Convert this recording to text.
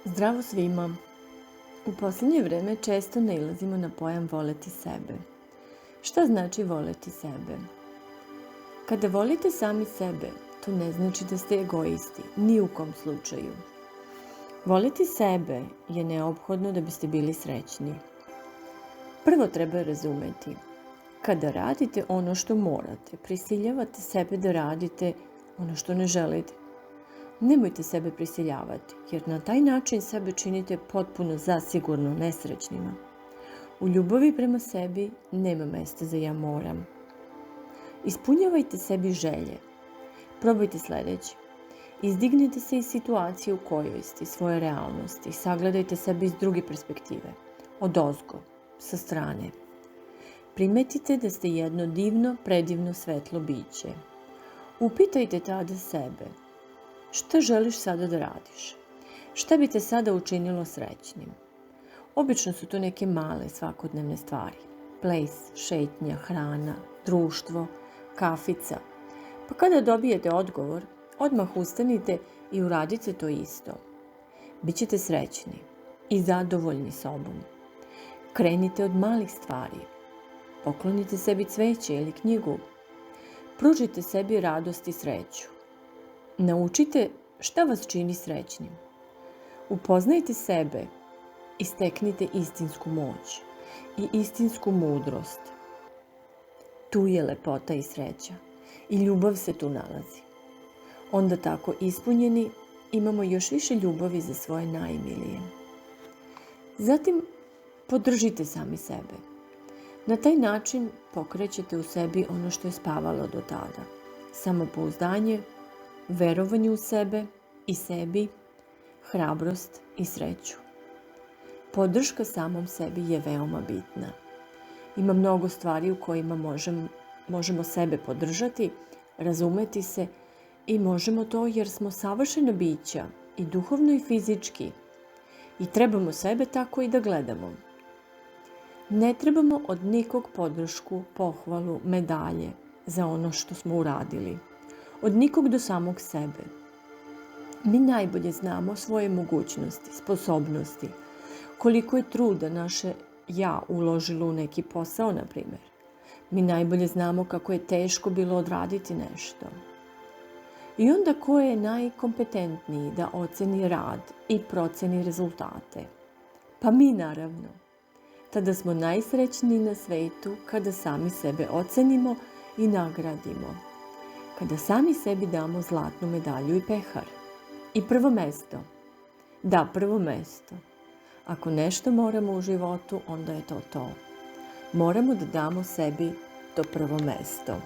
Zdravo svima! U posljednje vreme često nailazimo na pojam voleti sebe. Šta znači voleti sebe? Kada volite sami sebe, to ne znači da ste egoisti, ni u kom slučaju. Voleti sebe je neophodno da biste bili srećni. Prvo treba razumeti, kada radite ono što morate, prisiljavate sebe da radite ono što ne želite. Nemojte sebe prisiljavati, jer na taj način sebe činite potpuno zasigurno nesrećnima. U ljubavi prema sebi nema mesta za ja moram. Ispunjavajte sebi želje. Probajte sljedeće. Izdignite se iz situacije u kojoj ste, svoje realnosti. Sagledajte sebe iz druge perspektive. Odozgo, sa strane. Primetite da ste jedno divno, predivno svetlo biće. Upitajte tada sebe. Šta želiš sada da radiš? Šta bi te sada učinilo srećnim? Obično su to neke male svakodnevne stvari. Ples, šetnja, hrana, društvo, kafica. Pa kada dobijete odgovor, odmah ustanite i uradite to isto. Bićete srećni i zadovoljni sobom. Krenite od malih stvari. Poklonite sebi cveće ili knjigu. Pružite sebi radost i sreću. Naučite šta vas čini srećnim. Upoznajte sebe i steknite istinsku moć i istinsku mudrost. Tu je lepota i sreća i ljubav se tu nalazi. Onda tako ispunjeni imamo još više ljubavi za svoje najmilije. Zatim podržite sami sebe. Na taj način pokrećete u sebi ono što je spavalo do tada. Samopouzdanje, verovanje u sebe i sebi, hrabrost i sreću. Podrška samom sebi je veoma bitna. Ima mnogo stvari u kojima možemo sebe podržati, razumeti se i možemo to jer smo savršena bića i duhovno i fizički i trebamo sebe tako i da gledamo. Ne trebamo od nikog podršku, pohvalu, medalje za ono što smo uradili. Od nikog do samog sebe. Mi najbolje znamo svoje mogućnosti, sposobnosti, koliko je truda naše ja uložilo u neki posao, na primjer. Mi najbolje znamo kako je teško bilo odraditi nešto. I onda ko je najkompetentniji da oceni rad i proceni rezultate? Pa mi naravno. Tada smo najsrećniji na svetu kada sami sebe ocenimo i nagradimo. Kada sami sebi damo zlatnu medalju i pehar. I prvo mesto. Da, prvo mesto. Ako nešto moramo u životu, onda je to to. Moramo da damo sebi to prvo mesto.